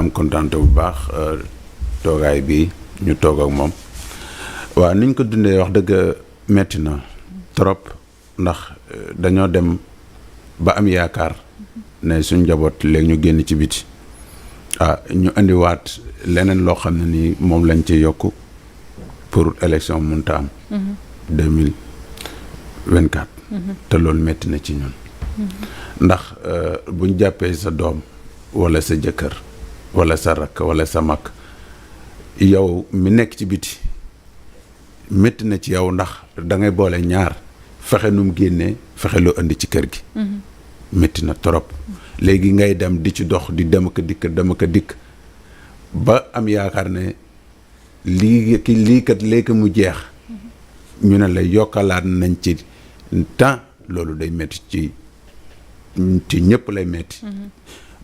am kontaante bu baax toogaay bi ñu toog ak moom waaw niñ ko dundee wax dëgg metti na trop ndax dañoo dem ba am yaakaar ne suñ njaboot léegi ñu génn ci biti ñu indiwaat leneen loo xam ne ni moom lañ ci yokk pour élection mënta am 2024 te loolu metti na ci ñun ndax buñ jàppee sa doom wala sa jëkkër wala sa rakk wala sa mag yow mi nekk ci biti métti na ci yow ndax da ngay boole ñaar fexe nu mu génnee fexe loo indi ci kër gi métti na trop léegi ngay dem di ci dox di dem ak dikk ba am yaakaar ne lii kat léegi mu jeex ñu ne la yokkalaat nañ ci temps loolu day métti ci ñëpp lay métti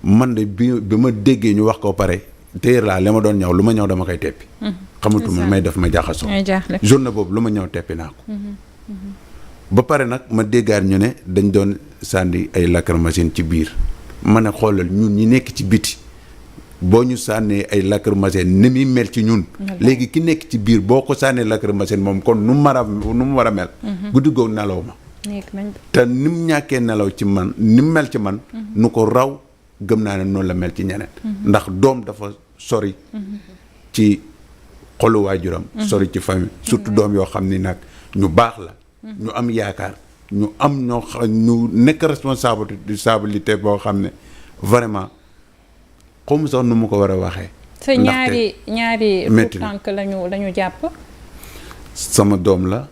man de bi ma déggee ñu wax ko pare téer laa li ma doon ñëw lu ma ñëw dama koy teppi xamatuma may def ma jaxasoo journée boobu lu ma ñëw teppi naa ko ba pare nag ma déggaat ñu ne dañ doon sànni ay lacrymogène ci biir ma ne xoolal ñun ñi nekk ci biti boo ñu sànnee ay lacrymogène ni muy mel ci ñun léegi ki nekk ci biir boo ko sànnee lacrymogène moom kon nu mu war a mel guddi googu nelaw ma te ni mu ñàkkee nelaw ci man ni mu mel ci man nu ko raw gëm naa ne noonu la mel ci ñeneen ndax doom dafa sori ci xolu waajuram sori ci famille surtout doom yoo xam ni nag ñu baax la ñu am yaakaar ñu am ñu nekk responsabilité boo xam ne vraiment xawma sax nu mu ko war a waxee sa ñaari tout tànk lañu jàpp sama doom la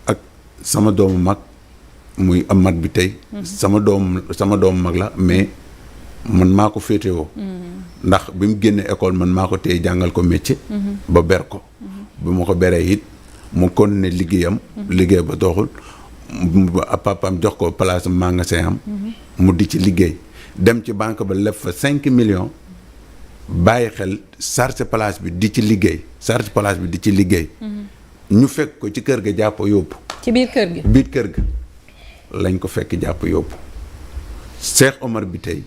ak sama doomu mag muy amat bi tey sama doomu mag la mais man maa ko féetewoo ndax bi mu génnee école man maa ko téye jàngal ko métier ba ber ko bi ma ko beree it mu continuer liggéeyam liggéey ba doxul papaam jox ko place magasin am mu di ci liggéey dem ci banque ba leb fa 5 millions bàyyi xel charge place bi di ci liggéey ñu fekk ko ci kër ga jàpp yóbbu ci biir kër gi lañ ko fekk jàpp yóbbu Cheikh Omar bi tey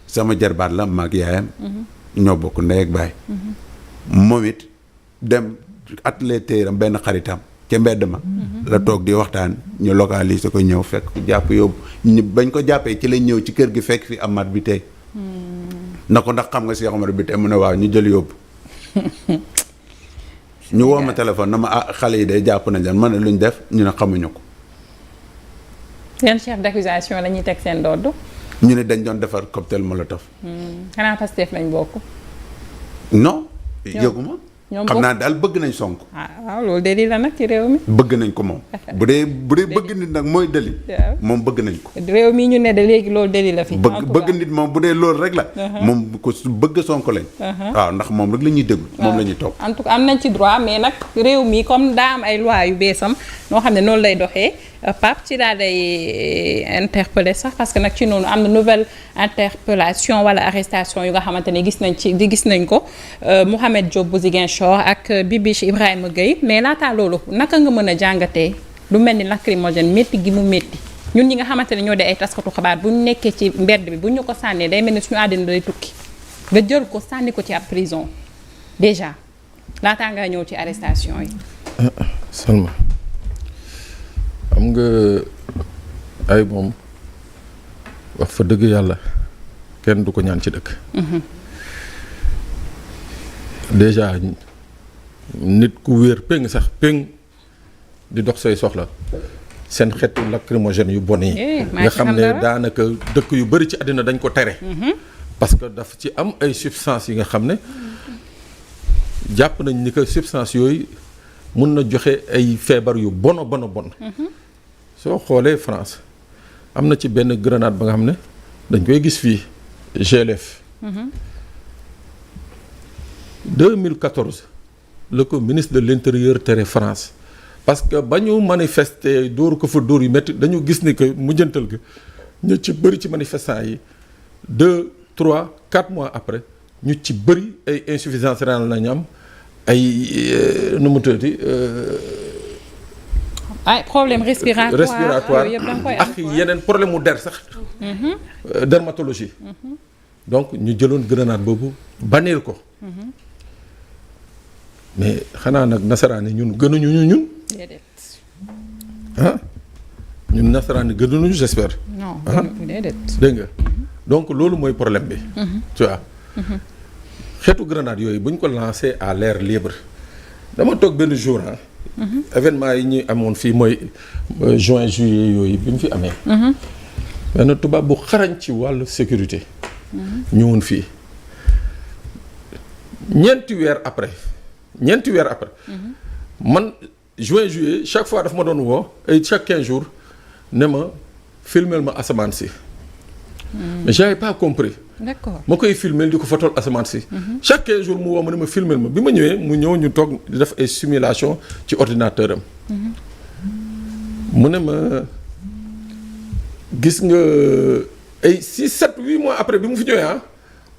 sama jarbaat la maag yaayam ñoo bokk ndey ak baay moom it dem atelier téeram benn xaritam ca mbedd ma la toog di waxtaan ñu localiser ko ñëw fekk ko jàpp yóbbu bañ ko jàppee ci lañ ñëw ci kër gi fekk fi Amath bi tey na ko ndax xam nga Cheikh Omar bi tey mu ne waaw ñu jël yóbbu ñu woo ma téléphone na ma xale yi de jàpp nañ leen ma ne luñ def ñu ne xamuñu ko yan chef d'accusation la ñuy teg seen dodd ñu ne dañ doon defar cocktail molotov xanaa Pastef lañ bokk non yëguma xam naa daal bëgg nañ Sonko waaw loolu déli la nag ci réew mi bëgg nañ ko moom bu dee bëgg nit nag mooy déli moom bëgg nañ ko réew mi ñu ne de léegi loolu déli la fi bëgg nit moom bu dee loolu rek la moom ko bëgg Sonko lañ waaw ndax moom rek la ñuy déglu moom la ñuy topp en tout cas am nañ ci droit mais nag réew mi comme daa am ay loi yu beesam noo xam ne noonu lay doxee Pape ci daal day interpellé sax parce que nag ci noonu am na nouvelle interpellation wala arrestation yu nga xamante ne gis nañ ko Mouhamed Diop bu Ziguinchor ak Bibiche Ibrahima Gueye mais laataa loolu naka nga mën a jàngatee lu mel ni lacrymogène métti gi mu métti ñun ñi nga xamante ne ñoo de ay taskatu xabaar bu ñu nekkee ci mbedd bi bu ñu ko sànnee day mel ni suñu àddina day tukki nga jël ko sànni ko ci ab prison déjà laataa nga ñëw ci arrestation yi. Salma xam nga ay moom wax fa dëgg yàlla kenn du ko ñaan ci dëkk. déjà nit ku wéer péng sax péng di dox say soxla seen xeetu lacrymogène yu bon yi nga xam ne daanaka dëkk yu bari ci àddina dañ ko tere parce que daf ci am ay substances yi nga xam ne jàpp nañ ni que substance yooyu mun na joxe ay feebar yu bon soo xoolee France am na ci benn grenade ba nga xam ne dañ koy gis fii GLF 2014 la ko ministre de l'intérieur tere France parce que ba ñu manifester dóor ko fa dóor yu métti dañu gis ni que mujjantal ga ñu ci bëri ci manifestants yi 2, 3, 4 mois après ñu ci bëri ay insuffisance rénale nañu am ay nu mu tuddati ay problème respiratoire ak yeneen problème mu der sax dermatologie donc ñu jëloon grenade boobu bannir ko. mais xanaa nag nasaraan yi ñun gënuñu ñun. déedéet. ah ñun nasaraan yi gënuñu j'espère. non déedéet. dégg nga donc loolu mooy problème bi. tu vois. xeetu grenade yooyu bu ñu ko lancé à l'air libre dama toog benn jour événement yi ñuy amoon fii mooy juin juillet yooyu bi mu fi amee. benn tubaab bu xarañ ci wàllu sécurité. ñëwoon fii ñeenti weer après. man juin juillet chaque fois dafa ma doon woo ay chaque 15 jours ne ma filmel ma asamaan si. mais j'avais pas compris. d'accord ma koy filmel di ko fotol asamaan si. chaque 15 jours mu woo ma ne ma filmel ma bi ma ñëwee mu ñëw ñu toog di def ay simulation ci ordinateur am. mu ne ma gis nga ay 6 7 8 mois après bi mu fi ñëwee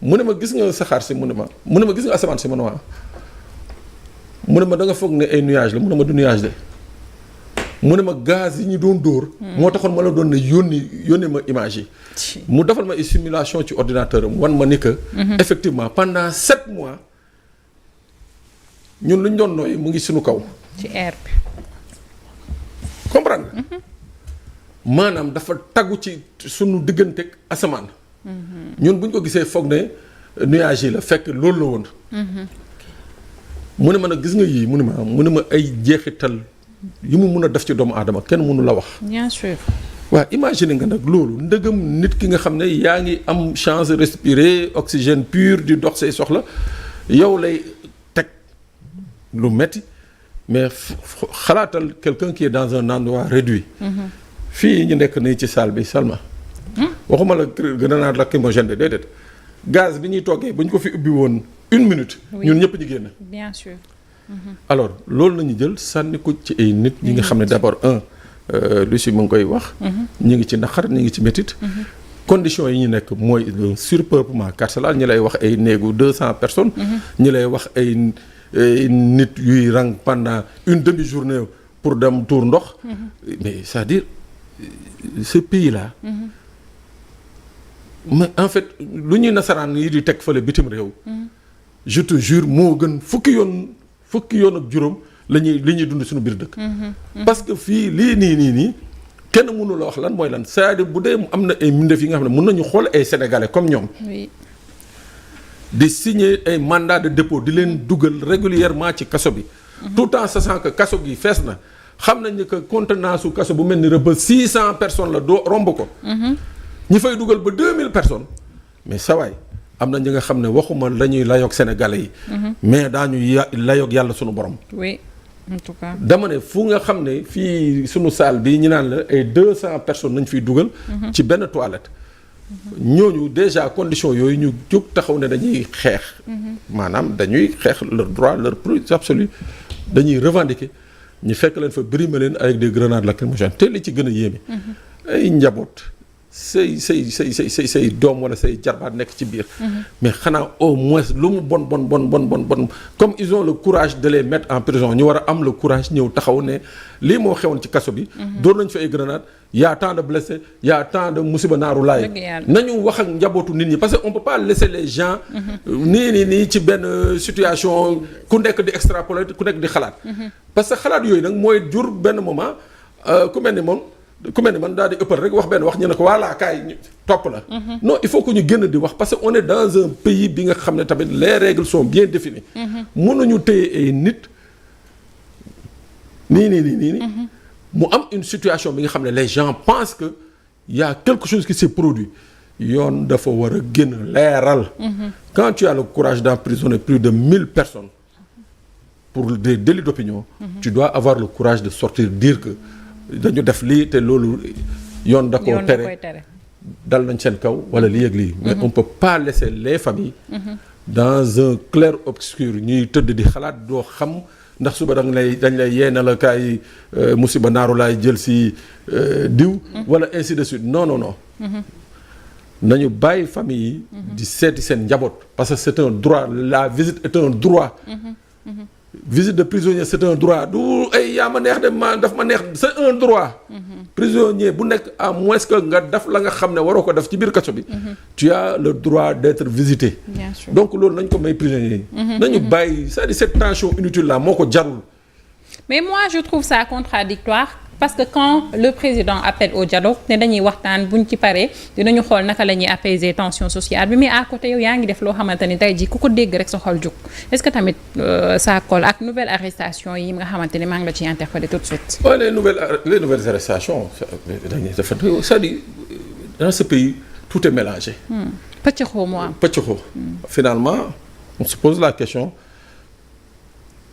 mu ne ma gis nga saxaar si mu ne ma gis nga asamaan si mu ne ma mu ne ma da nga foog ne ay nuage la mu ne ma du nuage de mu ne ma gaz yi ñu doon dóor. moo taxoon ma la doon ne yónni ma image yi. mu defal ma ay simulation ci ordinateur am wan ma ni que. effectivement pendant 7 mois ñun lu ñu doon nooy mu ngi suñu kaw. ci air bi. comprendre nga. maanaam dafa taggu ci sunu digganteeg asamaan. ñun bu ñu ko gisee foog ne nuage yi la fekk loolu la woon. mu ne ma nag gis nga yii mu ne ma ay jeexital yi mu mun a def ci doomu aadama kenn mënu la wax. bien sûr. waaw imagine nga nag loolu ndëgëm nit ki nga xam ne yaa ngi am chance de respirer oxygène pur di dox say soxla yow lay teg lu metti mais xalaatal quelqu'un qui est dans un endroit réduit. fii ñu nekk nii ci salle bi Salma. waxuma la grenade lacrymogène déedéet gaz bi ñuy toggee bu ñu ko fi ubbi woon 1 minute. ñun ñëpp ñu génn. bien sûr. alors loolu la ñu jël sànni ko ci ay nit ñi nga xam ne d'abord Lucie mu ngi koy wax. ñu ngi ci naqar ñu ngi ci métit. conditions yi ñu nekk mooy surpeuplement carcéral ñi lay wax ay néegu 200 personnes. ñi lay wax ay nit yuy rang pendant une demi-journée pour dem tuur ndox. mais c'est-à-dire ce pays là. mais en fait lu ñuy nasaraan yi di teg fële bitim réew. je te jure moo gën fukki yoon ak juróom li ñuy dund suñu biir dëkk. parce que fii lii nii kenn mënu la wax lan mooy lan c'est-à-dire bu dee am na ay mbindeef yi nga xam ne mën nañu xool ay sénégalais comme ñoom. oui. di signer ay mandat de dépôt di leen dugal régulièrement ci kaso bi. tout en sachant que kaso gi fees na xam nañ ni que contenance su kaso bu mel ni Rebeuss 600 personnes la doo romb ko. ñi fay dugal ba 2000 personnes mais sawaay am na ñi nga xam ne waxuma la ñuy layoog sénégalais yi. mais daañu layoog yàlla sunu borom. oui en tout cas. dama ne fu nga xam ne fii sunu salle bi ñu naan la ay 200 personnes nañ fiy dugal. ci benn toilette. ñooñu déjà conditions yooyu ñu jóg taxaw ne dañuy xeex. maanaam dañuy xeex leur droit leur plus absolu dañuy revendiquer ñu fekk leen fa brimer leen avec des grenades lacrymogènes te li ci gën a yéeme. ay njaboot. say doom wala say jarbaat nekk ci biir. mais xanaa au moins lu mu bon comme ils ont le courage de les mettre en prison ñu war a am le courage ñëw taxaw ne lii moo xewoon ci kaso bi. doon nañ fi ay grenades y a tant de blessés y a tant de musiba naaru laay. nañu wax ak njabootu nit ñi parce que on peut pas laisser les gens. nii ci benn situation ku nekk di extrapoler ku nekk di xalaat. parce que xalaat yooyu nag mooy jur benn moment ku mel ni man daal di ëppal rek wax benn wax ñu ne ko voilà kaay topp la. non il faut que ñu génn di wax parce que on est dans un pays bi nga xam ne tamit les règles sont bien définies. mënuñu téye ay nit nii. mu am une situation bi nga xam ne les gens pensent que y a quelque chose qui s'est produit yoon dafa war a génn leeral. quand tu as le courage d'emprisonner plus de 1000 personnes pour des délits d'opinion. tu dois avoir le courage de sortir dire que. dañu def lii te loolu yoon da koo tere dal nañ seen kaw wala lii ak lii mais on peut pas laisser les familles dans un clair obscur ñuy tëdd di xalaat doo xam ndax suba dañ lay yeena la kaay musiba naaru laay jël si diw wala ainsi de suite non nañu bàyyi famille yi di seeti seen njaboot parce que c'est un droit la visite est un droit visite de prisonnier c'est un droit du ay yaa ma neex de daf ma neex c'est un droit. prisonnier bu nekk à moins que nga def la nga xam ne waroo ko def ci biir kaso bi. tu as le droit d'être visité. Bien sûr. donc loolu nañ ko may prisonniers yi. nañu bàyyi c'est-à-dire cette tension inutile là moo ko jarul. mais moi je trouve ça contradictoire parce que quand le président appelle au dialogue ne dañuy waxtaan buñ ci paree dinañu xool naka la ñuy apaiser tension sociale bi mais à côté yow yaa ngi def loo xamante ni tey jii ku ko dégg rek sa xol jóg est-ce que tamit ça colle ak nouvelle arrestation yi nga xamante ni maa ngi la ciy interpeller tout de suite. waaw les nouvelles arrestations c'est-à-dire dans ce pays tout est mélangé. pëccëxoo moo am. pëccëxoo. finalement on se pose la question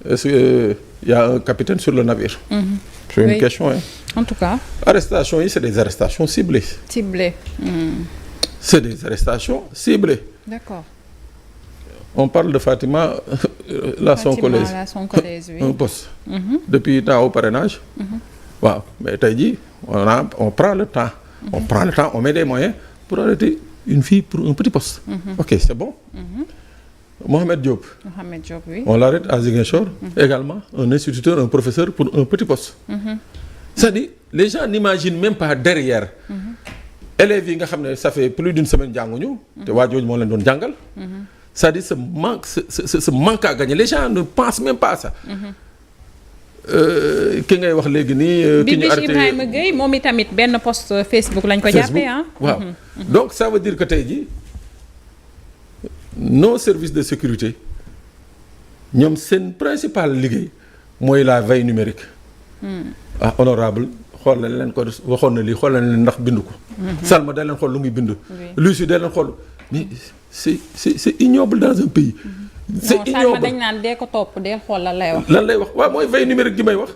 est-ce que y a un capitaine sur le navire. C'est une question hein. En tout cas. arrestations yi c'est des arrestations ciblées. Ciblées. C'est des arrestations ciblées. D'accord. On parle de Fatima la Sonkolaise. La Sonkolaise, oui. Un poste. Depuis temps au parrainage. waaw mais tey jii on prend le temps. on prend le temps on met des moyens pour arrêter une fille pour un petit poste. Ok c'est bon. Mohamed Diop. Mohamed Diop, oui. On l'arrête à Ziguinchor. Également un instituteur, un professeur pour un petit poste. C'est-à-dire les gens n'imaginent même pas derrière. élèves yi nga xam ne ça fait plus d'une semaine jànguñu. te waa jooju moo leen doon jàngal. c'est-à-dire ce manque à gagner les gens ne pensent même pas à ça. ki ngay wax léegi nii. ki ñu arrêté Ibrahima Gueye moom itamit benn post Facebook lañ ko jàppee ah. waaw donc ça veut dire que tey jii. nos services de sécurité ñoom seen principal liggéey mooy la veille numérique. Honorable xool na leen ko waxoon na lii xool na leen ndax bind ko. Salma da leen xool lu muy bind. Lucie da leen xool mais c'est ignoble dans un pays. c'est ignoble dañ naan dee ko topp dee xool lan lay wax. lan lay wax waaw mooy veille numérique gi may wax.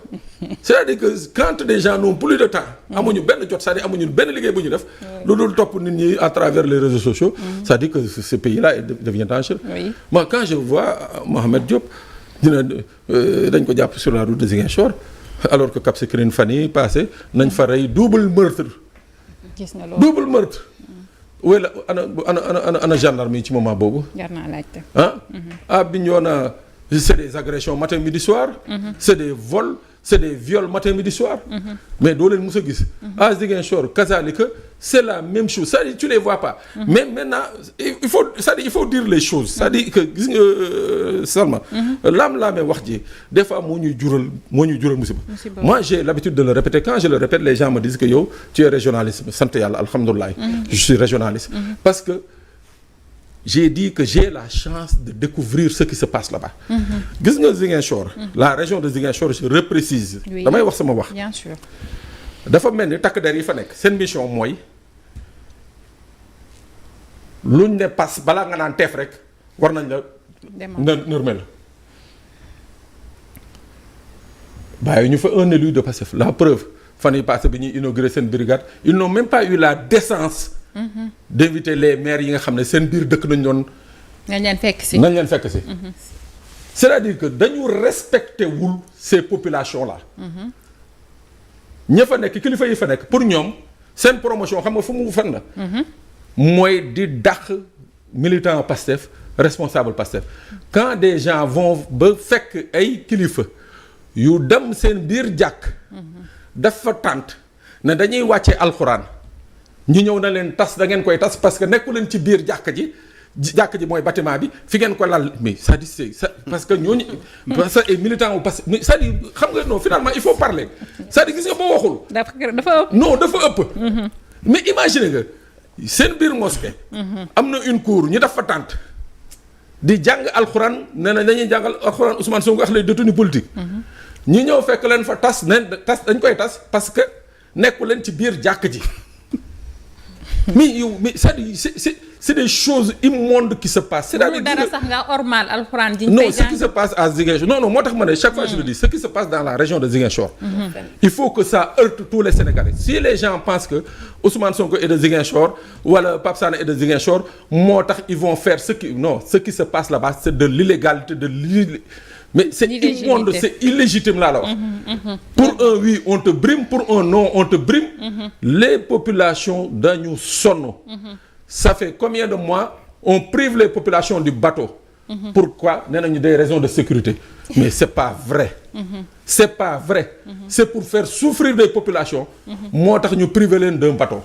c'est-à-dire que quand des gens n'ont plus de temps. amuñu benn jot c'est-à-dire amuñu benn liggéey bu ñu def. lu dul topp nit ñi à travers les réseaux sociaux. c'est-à-dire que ce pays-là devient dangereux. Moi quand je vois Mohamed Diop dañ ko jàpp sur la route de Ziguinchor alors que Cap Skirring fan yii passé nañ fa rey double meurtre. gis nga loolu double meurtre. wala ana gendarme yi ci moment boobu. jar naa laajte. Bignona c'est des agressions matin midi soir. C'est des vols c'est des viols matin midi soir. mais doo leen mës a gis. à Ziguinchor kazaalika c'est la même chose c'est-à-dire tu les vois pas. mais maintenant il faut dire les choses c'est-à-dire que gis nga Salma. laam-laamee wax ji des fois moo ñuy jural musiba. moi j'ai l'habitude de le répéter quand je le répète les gens me disent que yow tu es régionaliste sant yàlla alhamdulilah. je suis régionaliste. parce que j'ai dit que j'ai la chance de découvrir ce qui se passe là-bas. gis nga Ziguinchor. la région de Ziguinchor je reprécise. damay wax sama wax. bien sûr. dafa mel ni takk der yi fa nekk seen mission mooy luñ ne pass balaa nga naan teef rek war nañ la. nërmel bàyyi ñu fa un élu de Pastef la preuve fan yi passé bi ñuy inauguré seen brigade ils n'ont même pas eu la décence. d'inviter les maires yi nga xam ne seen biir dëkk nañ doon. nañ leen fekk si. c'est-à-dire que dañu respecté wul ces populations là. ña fa nekk kilifa yi fa nekk pour ñoom seen promotion xam nga fu mu fan la. mooy di dàq militant Pastef responsable Pastef quand des gens vont ba fekk ay kilifa yu dem seen biir jàkk dafa tànt ne dañuy wàcce alxuraan ñu ñëw na leen tas da ngeen koy tas parce que nekku leen ci biir jàkk ji mooy bâtiment bi fi ngeen ko lal mais c'est-à-dire parce que ñooñu parce que ay militants wu parce que c'est-à-dire xam nga non finalement il faut parler c'est-à-dire gis nga boo waxul dafa ëpp non dafa ëpp mais imagine nga seen biir mosquée am na une cour ñu def fa tànt di jàng alxuraan nee na dañuy jàngal alxuraan Ousmane Sonko ak les détenus politiques ñu ñëw fekk leen fa tas dañ koy tas parce que nekku leen ci biir jàkk ji mais c'est des choses immondes qui se passent. c'est-à-dire dara sax nga ormal alxuraan ji. non ce qui se passe à Ziguinchor non moo tax ma ne chaque fois je le dis ce qui se passe dans la région de Ziguinchor. il faut que ça heurte tous les Sénégalais si les gens pensent que Ousmane Sonko est de Ziguinchor wala Pape Sané est de Ziguinchor moo tax ils vont faire ce qui se passe là-bas c'est de l'illégalité mais c'est immonde c'est illégitime laa la wax. pour un oui on te brime pour un non on te brime. les populations dañu sonn. ça fait combien de mois on prive les populations du bateau pourquoi nee nañu des raisons de sécurité mais c'est pas vrai. C'est pas vrai. C'est pour faire souffrir des populations. moo tax ñu priver leen d'un bâton.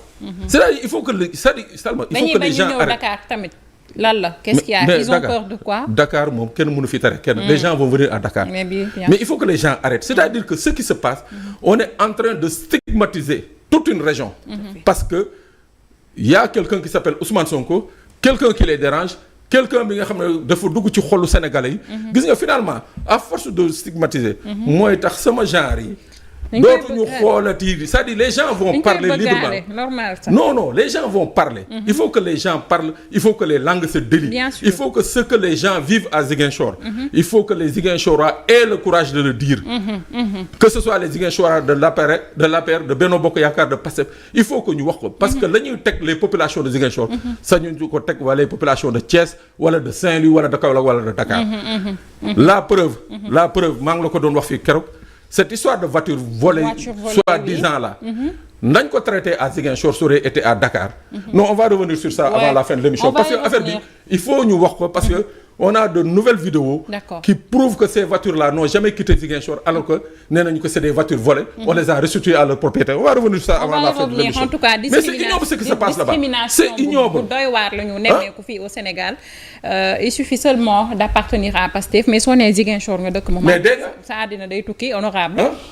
c'est-à-dire il faut que il faut que les gens arrêtent. Dakar tamit lan la qu'est-ce qu'il y a ils ont peur de quoi. Dakar moom kenn mënu fi tere kenn. les gens vont venir à Dakar. mais il faut que les gens arrêtent c'est-à-dire que ce qui se passe. on est en train de stigmatiser toute une région. parce que il y a quelqu'un qui s'appelle Ousmane Sonko quelqu'un qui les dérange. quelqu'un bi nga xam ne dafa dugg ci xolu Sénégalais yi. gis nga finalement à force de stigmatiser. mooy tax sama genre yi. dootuñu xoolati c'est-à-dire les gens vont parler librement. Non, les gens vont parler. Il faut que les gens parlent, il faut que les langues se délient. Il faut que ce que les gens vivent à Ziguinchor, il faut que les Ziguinchorois aient le courage de le dire. Que ce soit les Ziguinchorois de l'APR, de Benno Bokk Yaakaar, de Pastef, il faut que ñu wax ko parce que la ñuy teg les populations de Ziguinchor sañu ko teg wala les populations de Thiès wala de Saint-Louis wala de Kaolack wala de Dakar. La preuve maa ngi la ko doon wax fii keroog. Cette histoire de voiture volée soi-disant là, nañ ko traité à Ziguinchor, ça aurait été à Dakar. Non, on va revenir sur ça avant la fin de l'émission. Parce que affaire bi, il faut ñu wax ko parce que on a de nouvelles vidéos qui prouvent que ces voitures-là n'ont jamais quitté Ziguinchor alors que nee nañu que c'est des voitures volées. On les a restituées à leur propriétaire. On va revenir sur ça avant la fin de l'émission. En tout cas, mais c'est ignoble ce qui se passe là-bas. C'est ignoble. Bu doy waar la ñu nemmeeku fii au Sénégal. Il suffit seulement d'appartenir à Pastef mais soo nee Ziguinchor nga dëkk moom. mais dégg nga sa àddina day tukki honorable